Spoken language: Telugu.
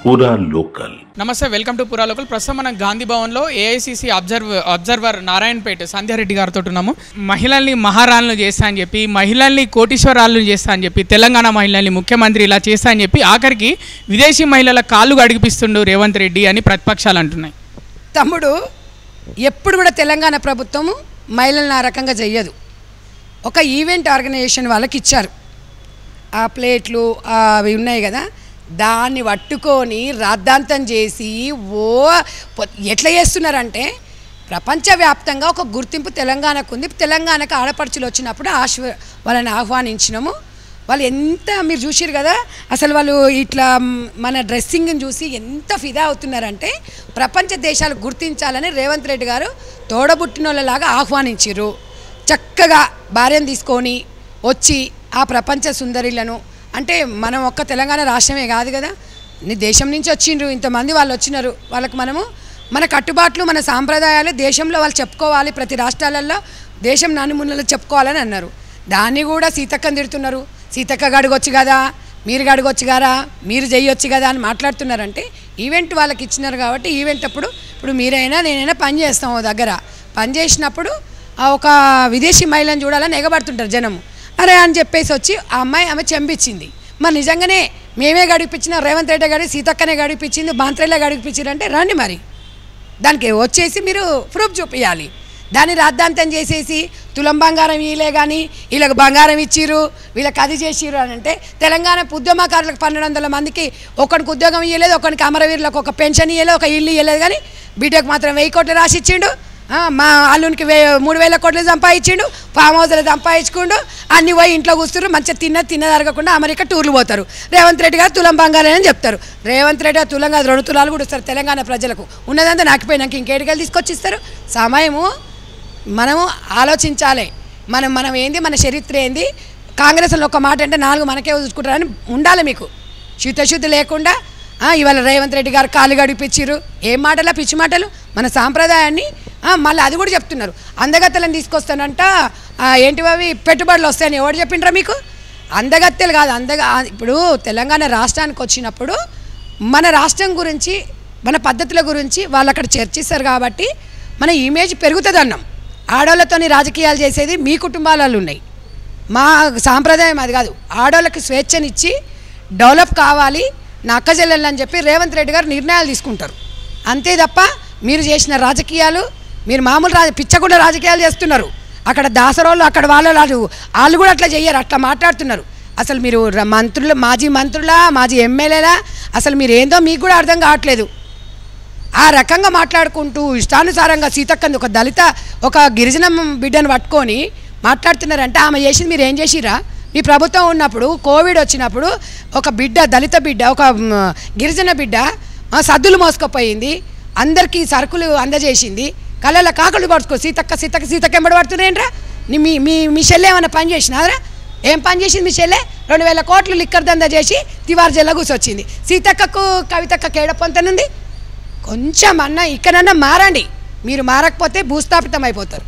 పూరా లోకల్. నమస్తే, వెల్కమ్ టు పూరా లోకల్. ప్రస్తుతం మనం గాంధీ భవన్లో ఏఐసిసి అబ్జర్వర్ నారాయణపేట సంధ్యారెడ్డి గారితో ఉన్నాము. మహిళల్ని మహారాణులు చేస్తా అని చెప్పి, మహిళల్ని కోటీశ్వరాలను చేస్తా అని చెప్పి, తెలంగాణ మహిళల్ని ముఖ్యమంత్రి ఇలా చేస్తా అని చెప్పి ఆఖరికి విదేశీ మహిళల కాళ్ళు అడిగిపిస్తుండు రేవంత్ రెడ్డి అని ప్రతిపక్షాలు అంటున్నాయి. తమ్ముడు, ఎప్పుడు కూడా తెలంగాణ ప్రభుత్వము మహిళలను ఆ రకంగా చెయ్యదు. ఒక ఈవెంట్ ఆర్గనైజేషన్ వాళ్ళకి ఇచ్చారు, ఆ ప్లేట్లు అవి ఉన్నాయి కదా, దాన్ని పట్టుకొని రాద్ధాంతం చేసి ఎట్లా చేస్తున్నారంటే ప్రపంచవ్యాప్తంగా ఒక గుర్తింపు తెలంగాణకు ఉంది. తెలంగాణకు ఆడపడుచులు వచ్చినప్పుడు వాళ్ళని ఆహ్వానించినాము. వాళ్ళు ఎంత మీరు చూసిరు కదా, అసలు వాళ్ళు ఇట్లా మన డ్రెస్సింగ్ని చూసి ఎంత ఫిదా అవుతున్నారంటే ప్రపంచ దేశాలు గుర్తించాలని రేవంత్ రెడ్డి గారు తోడబుట్టిన వాళ్ళలాగా ఆహ్వానించారు. చక్కగా భార్యను తీసుకొని వచ్చి ఆ ప్రపంచ సుందరిలను, అంటే మనం ఒక్క తెలంగాణ రాష్ట్రమే కాదు కదా, దేశం నుంచి వచ్చిండ్రు, ఇంతమంది వాళ్ళు వచ్చినారు. వాళ్ళకి మన కట్టుబాట్లు మన సాంప్రదాయాలు దేశంలో వాళ్ళు చెప్పుకోవాలి, ప్రతి రాష్ట్రాలలో దేశం నానుమున్నలో చెప్పుకోవాలని అన్నారు. దాన్ని కూడా సీతక్కని తిడుతున్నారు. సీతక్క గడగొచ్చు కదా, మీరు గడగొచ్చు కదా, మీరు చేయొచ్చు కదా అని మాట్లాడుతున్నారంటే ఈవెంట్ వాళ్ళకి ఇచ్చినారు కాబట్టి ఈవెంట్ అప్పుడు ఇప్పుడు మీరైనా నేనైనా పని చేస్తాం దగ్గర, పని చేసినప్పుడు ఒక విదేశీ మహిళను చూడాలని ఎగబడుతుంటారు జనం. అరే అని చెప్పేసి వచ్చి ఆ అమ్మాయి ఆమె చెంపించింది. మరి నిజంగానే మేమే గడిపించిన, రేవంత్ రెడ్డి గారి సీతక్కనే గడిపించింది, బాంత్రేలా గడిపించారంటే రండి, మరి దానికి వచ్చేసి మీరు ప్రూఫ్ చూపించాలి. దాన్ని రాద్ధాంతం చేసేసి తులం బంగారం ఇలే కానీ వీళ్ళకి బంగారం ఇచ్చిర్రు, వీళ్ళకి అది చేసిర్రు అని అంటే తెలంగాణ ఉద్యమకారులకు 1200 మందికి ఒకరికి ఉద్యోగం ఇవ్వలేదు, ఒకరికి అమరవీరులకు ఒక పెన్షన్ ఇవ్వలేదు, ఒక ఇల్లు ఇవ్వలేదు, కానీ బిడ్డకు మాత్రం 1000 కోట్లు రాసి ఇచ్చిండు. మా అల్లునికి 3000 కోట్లు సంపాదించిండు, ఫామ్ హౌస్లో సంపాదించుకుండు, అన్ని పోయి ఇంట్లో కూర్చున్నారు, మంచిగా తిన్నదరగకుండా అమెరికా టూర్లు పోతారు. రేవంత్ రెడ్డి గారు తులం బంగారం అని చెప్తారు. రేవంత్ రెడ్డి గారు తులం కాదు 2 తులాలు కూడా ఇస్తారు తెలంగాణ ప్రజలకు. ఉన్నదంతా నాకిపోయినాక ఇంకేటికలు తీసుకొచ్చి ఇస్తారు. సమయము మనము ఆలోచించాలి. మనం ఏంది, మన చరిత్ర ఏంది. కాంగ్రెస్లో ఒక మాట అంటే 4 మనకే చూసుకుంటారని ఉండాలి. మీకు శుద్ధశుద్ధి లేకుండా ఇవాళ రేవంత్ రెడ్డి గారు కాలు గడిపించారు. ఏం మాటలా, పిచ్చి మాటలు. మన సాంప్రదాయాన్ని మళ్ళీ అది కూడా చెప్తున్నారు. అందగత్తెలను తీసుకొస్తానంట, ఏంటివి అవి పెట్టుబడులు వస్తాయని ఎవరు చెప్పిండ్రా మీకు? అందగత్తెలు కాదు, ఇప్పుడు తెలంగాణ రాష్ట్రానికి వచ్చినప్పుడు మన రాష్ట్రం గురించి, మన పద్ధతుల గురించి వాళ్ళు అక్కడ చర్చిస్తారు కాబట్టి మన ఇమేజ్ పెరుగుతుంది అన్నాం. ఆడవాళ్ళతోని రాజకీయాలు చేసేది మీ కుటుంబాలలో ఉన్నాయి, మా సాంప్రదాయం అది కాదు. ఆడవాళ్ళకి స్వేచ్ఛనిచ్చి డెవలప్ కావాలి నా అక్క చెల్లెళ్ళు అని చెప్పి రేవంత్ రెడ్డి గారు నిర్ణయాలు తీసుకుంటారు. అంతే తప్ప మీరు చేసిన రాజకీయాలు, మీరు మామూలు పిచ్చకుండా రాజకీయాలు చేస్తున్నారు. అక్కడ దాసరోళ్ళు, అక్కడ వాళ్ళు కూడా అట్లా చెయ్యరు, అట్లా మాట్లాడుతున్నారు. అసలు మీరు మంత్రులు, మాజీ మంత్రులా, మాజీ ఎమ్మెల్యేలా, అసలు మీరు ఏందో మీకు కూడా అర్థం కావట్లేదు. ఆ రకంగా మాట్లాడుకుంటూ ఇష్టానుసారంగా సీతక్కంది ఒక దళిత, ఒక గిరిజన బిడ్డను పట్టుకొని మాట్లాడుతున్నారంటే ఆమె చేసింది మీరు ఏం చేసిరా? మీ ప్రభుత్వం ఉన్నప్పుడు కోవిడ్ వచ్చినప్పుడు ఒక బిడ్డ, దళిత బిడ్డ, ఒక గిరిజన బిడ్డ సద్దులు మోసుకుపోయింది, అందరికీ సరుకులు అందజేసింది, కళ్ళ కాకులు పడుచుకో సీతక్క ఎంబడి పడుతున్నాయంట్రా. మీ చెల్లె ఏమైనా పని చేసినారా? ఏం పని చేసింది మీ చెల్లె? 2000 కోట్లు లిక్కర్ దందా చేసి తివార్ జల్ల కూర్చొచ్చింది. సీతక్కకు కవితక్కకు ఏడపొంతనుంది. కొంచెం అన్న ఇక్కడన్నా మారండి. మీరు మారకపోతే భూస్థాపితం అయిపోతారు.